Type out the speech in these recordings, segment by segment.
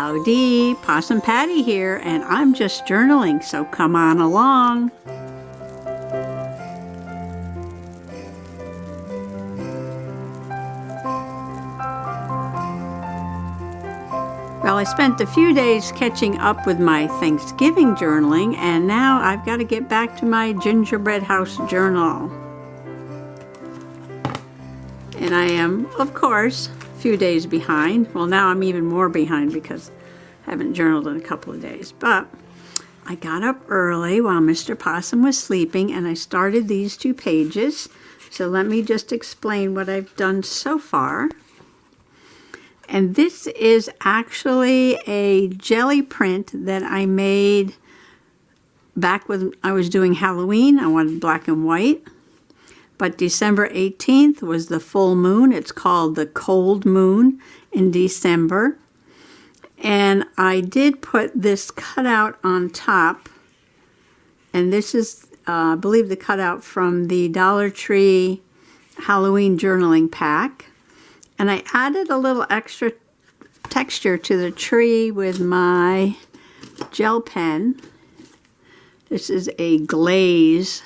Howdy, Possum Patty here, and I'm just journaling, so come on along. Well, I spent a few days catching up with my Thanksgiving journaling, and now I've got to get back to my Gingerbread House journal. And I am, of course, a few days behind. Well, now I'm even more behind because I haven't journaled in a couple of days. But I got up early while Mr. Possum was sleeping, and I started these 2 pages. So let me just explain what I've done so far. And this is actually a jelly print that I made back when I was doing Halloween. I wanted black and white. But December 18th was the full moon. It's called the cold moon in December. And I did put this cutout on top. And this is, I believe, the cutout from the Dollar Tree Halloween journaling pack. And I added a little extra texture to the tree with my gel pen. This is a glaze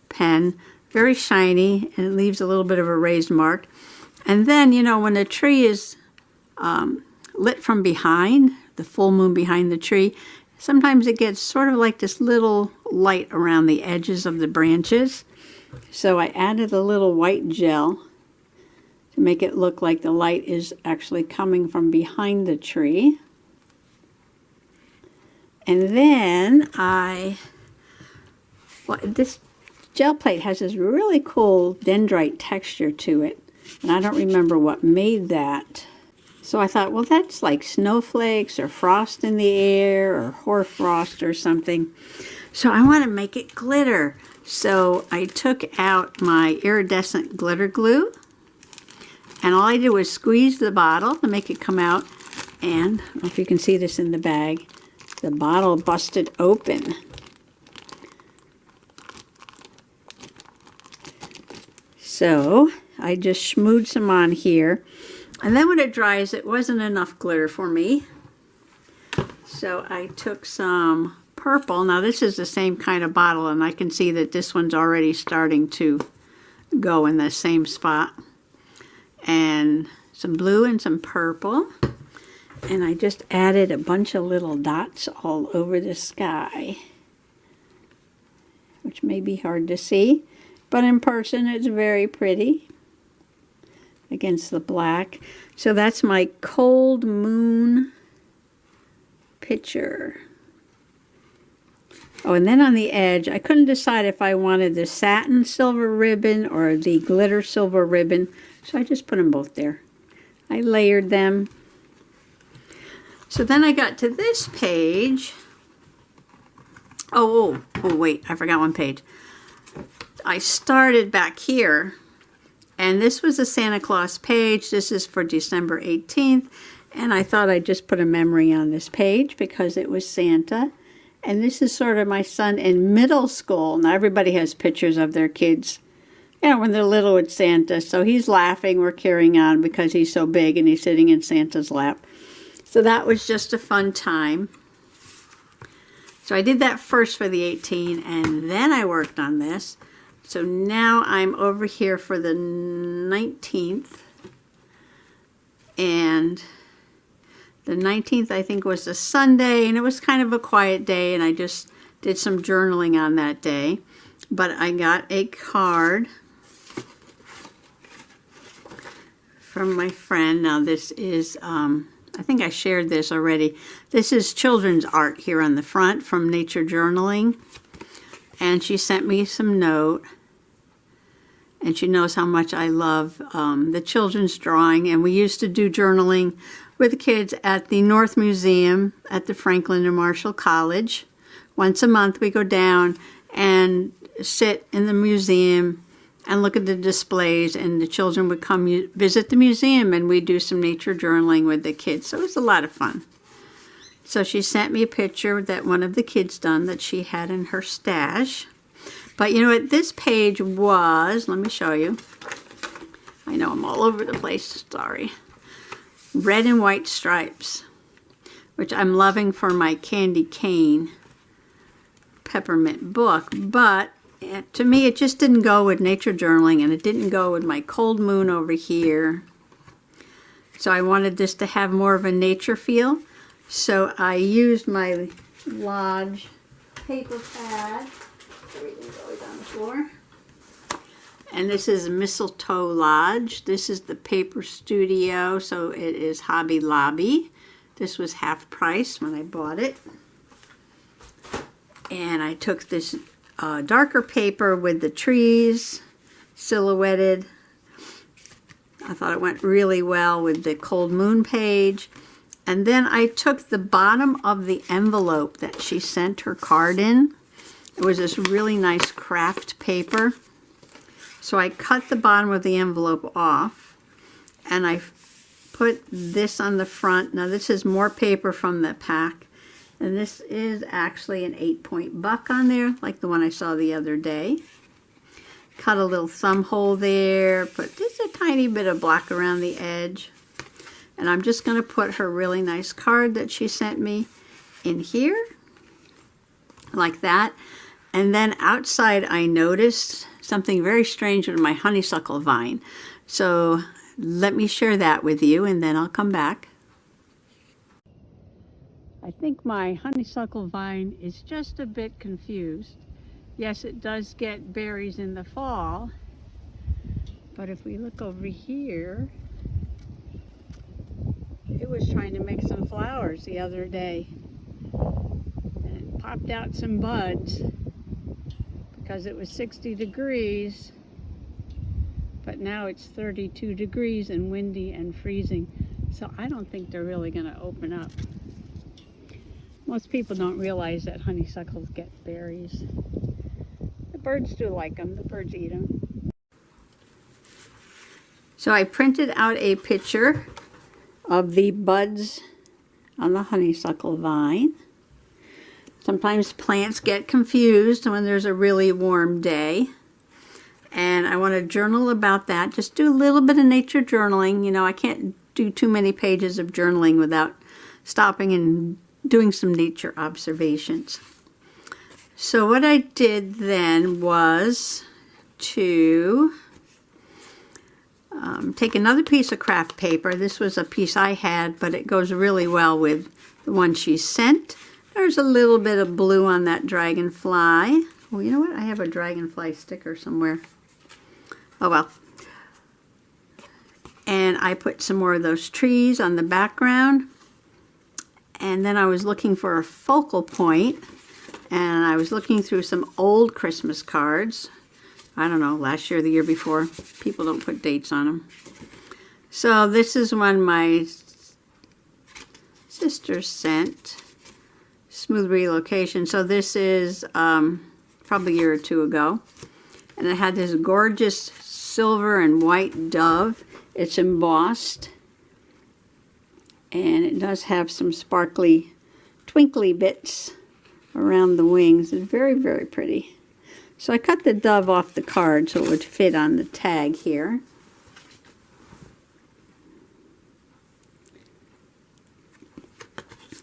pen, very shiny, and it leaves a little bit of a raised mark. And then, you know, when the tree is lit from behind, the full moon behind the tree, sometimes it gets sort of like this little light around the edges of the branches. So I added a little white gel to make it look like the light is actually coming from behind the tree. And then this gel plate has this really cool dendrite texture to it. And I don't remember what made that. So I thought, well, that's like snowflakes or frost in the air or hoarfrost or something. So I want to make it glitter. So I took out my iridescent glitter glue. And all I did was squeeze the bottle to make it come out. And I don't know if you can see this in the bag. The bottle busted open. So I just schmoed some on here. And then when it dries, it wasn't enough glitter for me. So I took some purple. Now this is the same kind of bottle, and I can see that this one's already starting to go in the same spot. And some blue and some purple. And I just added a bunch of little dots all over the sky, which may be hard to see, but in person it's very pretty against the black. So that's my cold moon picture. Oh, and then on the edge, I couldn't decide if I wanted the satin silver ribbon or the glitter silver ribbon. So I just put them both there. I layered them. So then I got to this page. Oh, wait, I forgot one page. I started back here, and this was a Santa Claus page. This is for December 18th, and I thought I'd just put a memory on this page because it was Santa. And this is sort of my son in middle school. Now everybody has pictures of their kids, you know, when they're little with Santa. So he's laughing, we're carrying on because he's so big and he's sitting in Santa's lap. So that was just a fun time. So I did that first for the 18, and then I worked on this. So now I'm over here for the 19th. And the 19th, I think, was a Sunday, and it was kind of a quiet day, and I just did some journaling on that day. But I got a card from my friend. Now this is, I think I shared this already. This is children's art here on the front from Nature Journaling. And she sent me some note. And she knows how much I love the children's drawing. And we used to do journaling with the kids at the North Museum at the Franklin and Marshall College. Once a month we go down and sit in the museum and look at the displays, and the children would come visit the museum, and we'd do some nature journaling with the kids. So it was a lot of fun. So she sent me a picture that one of the kids done that she had in her stash. But you know what this page was? Let me show you. I know I'm all over the place, sorry. Red and white stripes. which I'm loving for my candy cane peppermint book, but to me it just didn't go with nature journaling, and it didn't go with my cold moon over here. So I wanted this to have more of a nature feel. So I used my Lodge paper pad. Everything's always on the floor. And this is Mistletoe Lodge. This is the Paper Studio, so it is Hobby Lobby. This was half price when I bought it. And I took this darker paper with the trees silhouetted. I thought it went really well with the cold moon page. And then I took the bottom of the envelope that she sent her card in. It was this really nice craft paper. So I cut the bottom of the envelope off, and I put this on the front. Now this is more paper from the pack, and this is actually an 8-point buck on there, like the one I saw the other day. Cut a little thumb hole there, put just a tiny bit of black around the edge. And I'm just going to put her really nice card that she sent me in here, like that. And then outside I noticed something very strange with my honeysuckle vine. So let me share that with you, and then I'll come back. I think my honeysuckle vine is just a bit confused. Yes, it does get berries in the fall, but if we look over here, it was trying to make some flowers the other day, and it popped out some buds because it was 60 degrees, but now it's 32 degrees and windy and freezing, so I don't think they're really going to open up. Most people don't realize that honeysuckles get berries. The birds do like them. The birds eat them. So I printed out a picture of the buds on the honeysuckle vine. Sometimes plants get confused when there's a really warm day, and I want to journal about that. Just do a little bit of nature journaling. You know, I can't do too many pages of journaling without stopping and doing some nature observations. So what I did then was to take another piece of craft paper. This was a piece I had, but it goes really well with the one she sent. There's a little bit of blue on that dragonfly. Well, you know what? I have a dragonfly sticker somewhere. Oh well. And I put some more of those trees on the background. And then I was looking for a focal point, and I was looking through some old Christmas cards. I don't know, last year or the year before. People don't put dates on them. So this is one my sister sent. Smooth relocation. So this is probably a year or two ago. And it had this gorgeous silver and white dove. It's embossed. And it does have some sparkly, twinkly bits around the wings. It's very, very pretty. So I cut the dove off the card so it would fit on the tag here.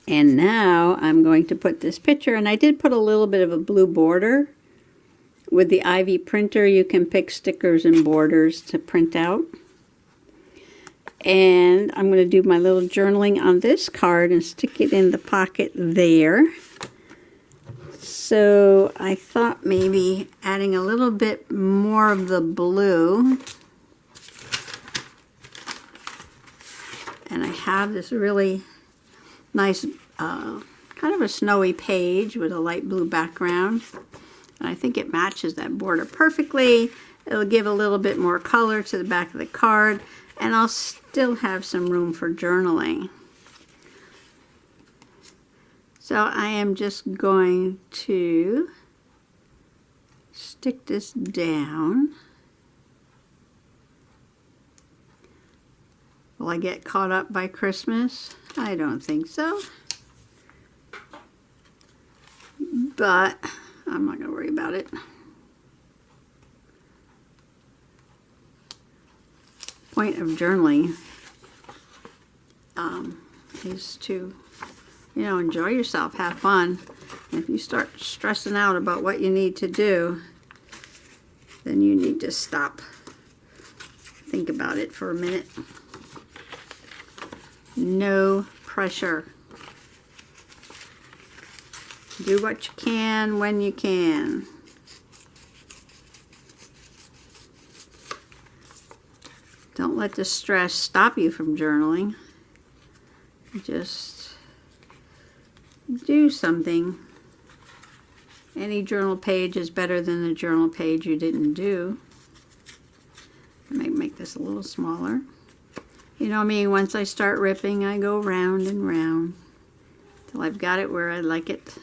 And now I'm going to put this picture, and I did put a little bit of a blue border. With the Ivy printer, you can pick stickers and borders to print out. And I'm going to do my little journaling on this card and stick it in the pocket there. So I thought maybe adding a little bit more of the blue. And I have this really nice, kind of a snowy page with a light blue background. And I think it matches that border perfectly. It'll give a little bit more color to the back of the card. And I'll still have some room for journaling. So I am just going to stick this down. Will I get caught up by Christmas? I don't think so. But I'm not going to worry about it. Point of journaling is to You know, enjoy yourself, have fun. And if you start stressing out about what you need to do, then you need to stop. Think about it for a minute. No pressure. Do what you can when you can. Don't let the stress stop you from journaling. Just do something. Any journal page is better than the journal page you didn't do. I might make this a little smaller. You know me, once I start ripping, I go round and round till I've got it where I like it.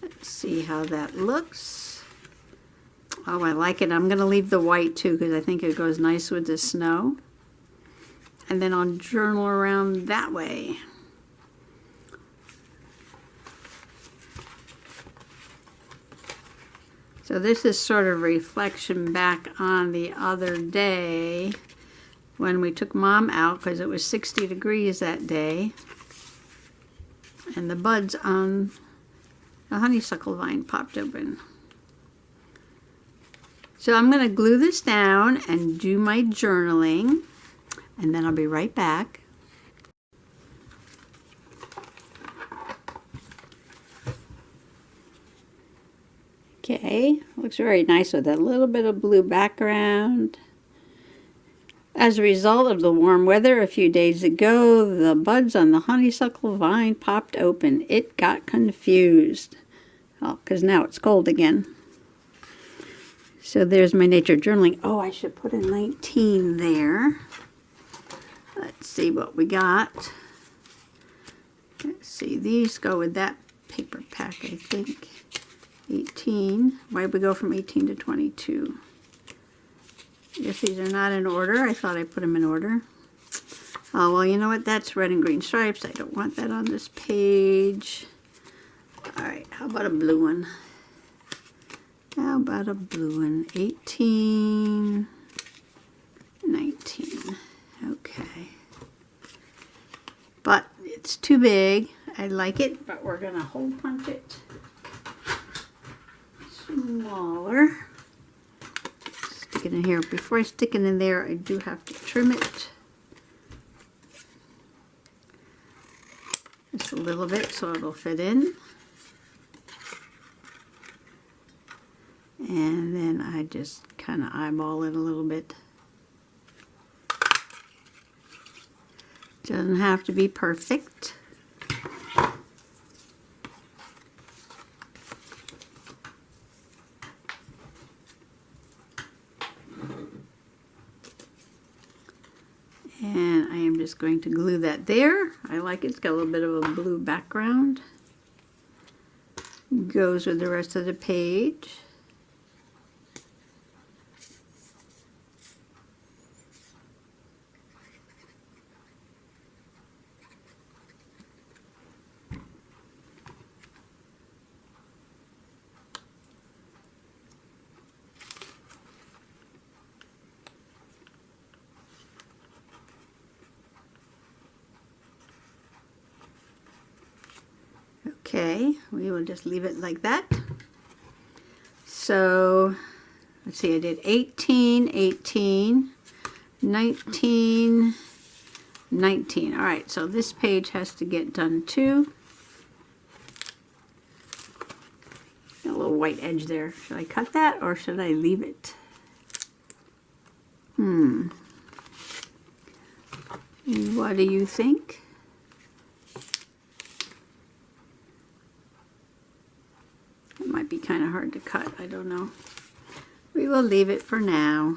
Let's see how that looks. Oh, I like it. I'm going to leave the white too because I think it goes nice with the snow. And then I'll journal around that way. So this is sort of reflection back on the other day when we took Mom out because it was 60 degrees that day. And the buds on the honeysuckle vine popped open. So I'm going to glue this down and do my journaling, and then I'll be right back. Okay, looks very nice with a little bit of blue background. As a result of the warm weather a few days ago, the buds on the honeysuckle vine popped open. It got confused. Oh, because now it's cold again. So there's my nature journaling. Oh, I should put a 19 there. Let's see what we got. Let's see, these go with that paper pack, I think. 18. Why did we go from 18 to 22? I guess these are not in order. I thought I put them in order. Oh, well, you know what? That's red and green stripes. I don't want that on this page. All right, how about a blue one? How about a blue one? 18, 19. Okay. But it's too big. I like it, but we're going to hole punch it smaller. Stick it in here. Before I stick it in there, I do have to trim it just a little bit so it'll fit in. And then I just kind of eyeball it a little bit. Doesn't have to be perfect. And I am just going to glue that there. I like it. It's got a little bit of a blue background. Goes with the rest of the page. Okay, we will just leave it like that. So, let's see, I did 18, 18, 19, 19. All right, so this page has to get done too. Got a little white edge there. Should I cut that or should I leave it? What do you think? It might be kind of hard to cut. I don't know. We will leave it for now.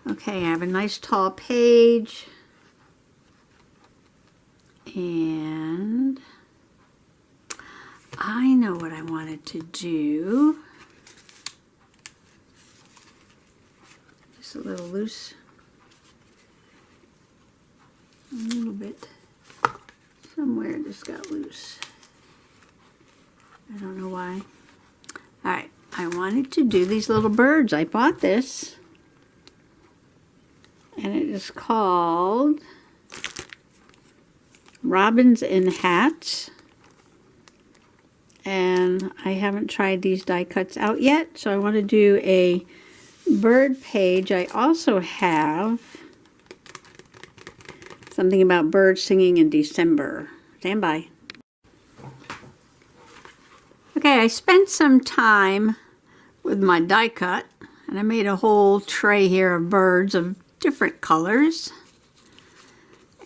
Okay, I have a nice tall page. And I know what I wanted to do. Just a little loose. A little bit. So just got loose. I don't know why. All right, I wanted to do these little birds. I bought this, and it is called Robins in Hats. And I haven't tried these die cuts out yet, so I want to do a bird page. I also have something about birds singing in December. Stand by. Okay, I spent some time with my die cut, and I made a whole tray here of birds of different colors.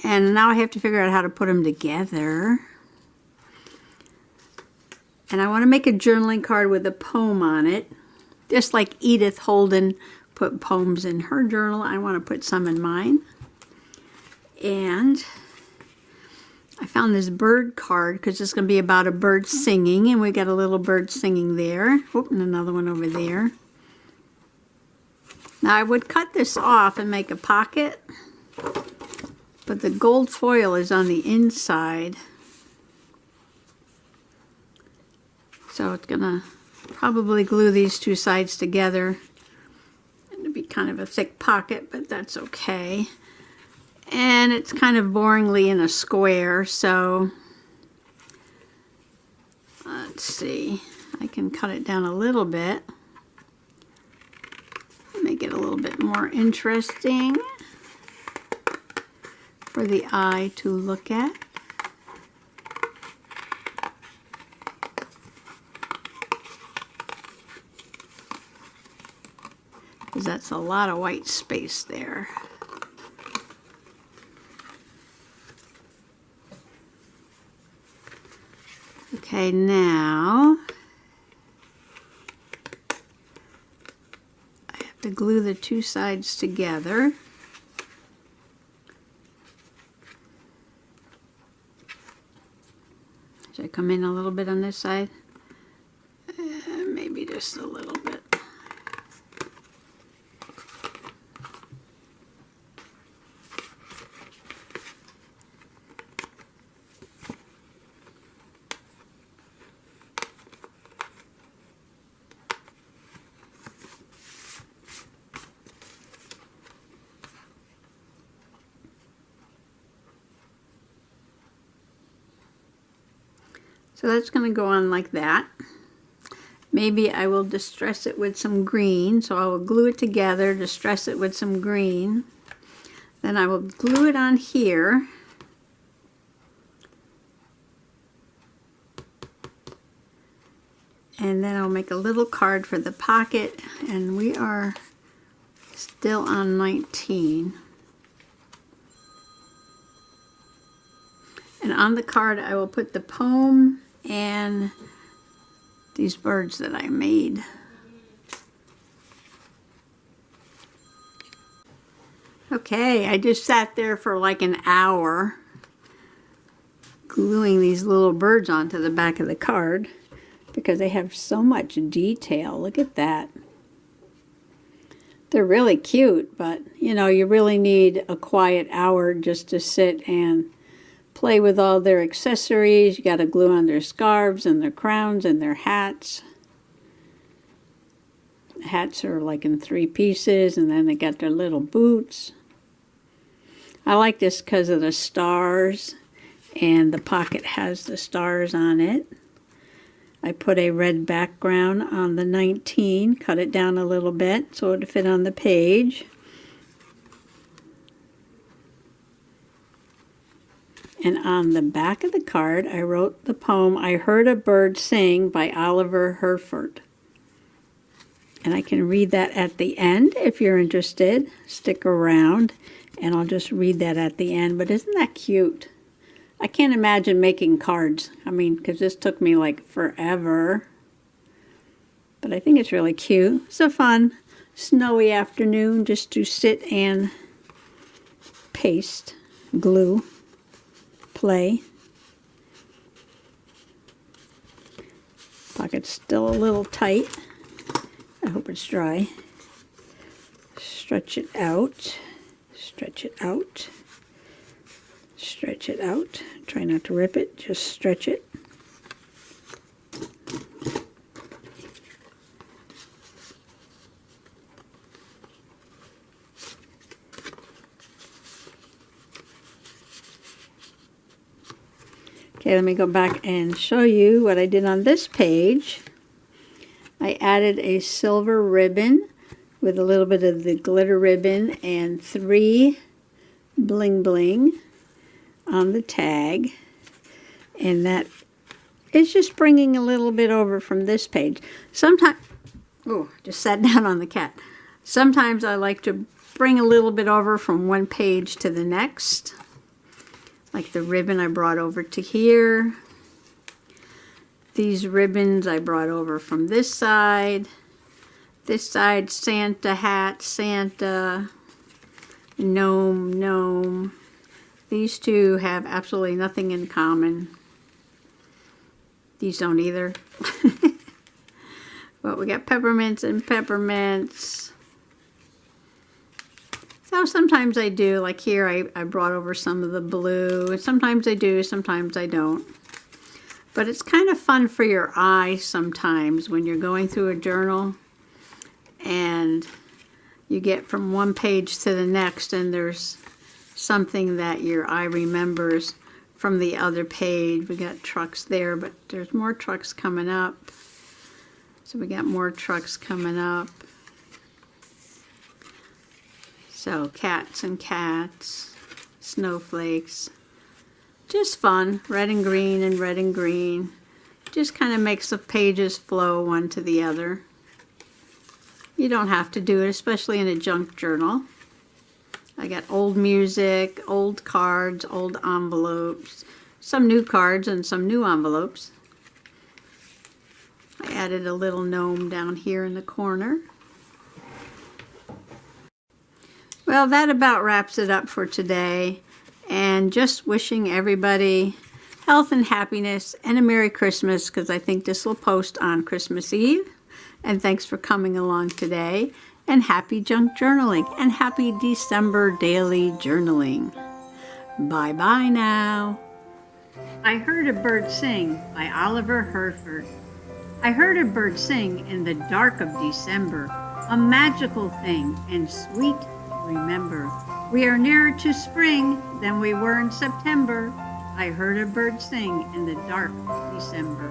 And now I have to figure out how to put them together. And I want to make a journaling card with a poem on it. Just like Edith Holden put poems in her journal, I want to put some in mine. And I found this bird card because it's going to be about a bird singing, and we got a little bird singing there. Oop, and another one over there. Now I would cut this off and make a pocket, but the gold foil is on the inside. So it's going to probably glue these two sides together. It'll be kind of a thick pocket, but that's okay. And it's kind of boringly in a square, so let's see. I can cut it down a little bit. Make it a little bit more interesting for the eye to look at. Because that's a lot of white space there. Okay, now I have to glue the two sides together. Should I come in a little bit on this side? Maybe just a little bit. So that's going to go on like that. Maybe I will distress it with some green. So I will glue it together, distress it with some green. Then I will glue it on here. And then I'll make a little card for the pocket. And we are still on 19. And on the card I will put the poem and these birds that I made. Okay, I just sat there for like an hour gluing these little birds onto the back of the card because they have so much detail. Look at that. They're really cute, but you know, you really need a quiet hour just to sit and play with all their accessories. You got to glue on their scarves and their crowns and their hats. The hats are like in 3 pieces, and then they got their little boots. I like this because of the stars, and the pocket has the stars on it. I put a red background on the 19, cut it down a little bit so it would fit on the page. And on the back of the card, I wrote the poem, I Heard a Bird Sing by Oliver Herford. And I can read that at the end if you're interested. Stick around, and I'll just read that at the end. But isn't that cute? I can't imagine making cards. I mean, because this took me like forever. But I think it's really cute. It's a fun, snowy afternoon just to sit and paste, glue, play. Pocket's still a little tight. I hope it's dry. Stretch it out. Stretch it out. Stretch it out. Try not to rip it, just stretch it. Okay, let me go back and show you what I did on this page. I added a silver ribbon with a little bit of the glitter ribbon and 3 bling bling on the tag. And that is just bringing a little bit over from this page. Sometimes, oh, just sat down on the cat. Sometimes I like to bring a little bit over from one page to the next. Like the ribbon I brought over to here. These ribbons I brought over from this side. This side, Santa hat, Santa, gnome, gnome. These two have absolutely nothing in common. These don't either. But we got peppermints and peppermints. So sometimes I do, like here I brought over some of the blue. Sometimes I do, sometimes I don't. But it's kind of fun for your eye sometimes when you're going through a journal and you get from one page to the next and there's something that your eye remembers from the other page. We got trucks there, but there's more trucks coming up. So we got more trucks coming up. So cats and cats, snowflakes, just fun, red and green and red and green. Just kind of makes the pages flow one to the other. You don't have to do it, especially in a junk journal. I got old music, old cards, old envelopes, some new cards and some new envelopes. I added a little gnome down here in the corner. Well, that about wraps it up for today. And just wishing everybody health and happiness and a Merry Christmas, because I think this will post on Christmas Eve. And thanks for coming along today. And happy junk journaling and happy December daily journaling. Bye-bye now. I Heard a Bird Sing by Oliver Herford. I heard a bird sing in the dark of December, a magical thing and sweet to remember. We are nearer to spring than we were in September. I heard a bird sing in the dark of December.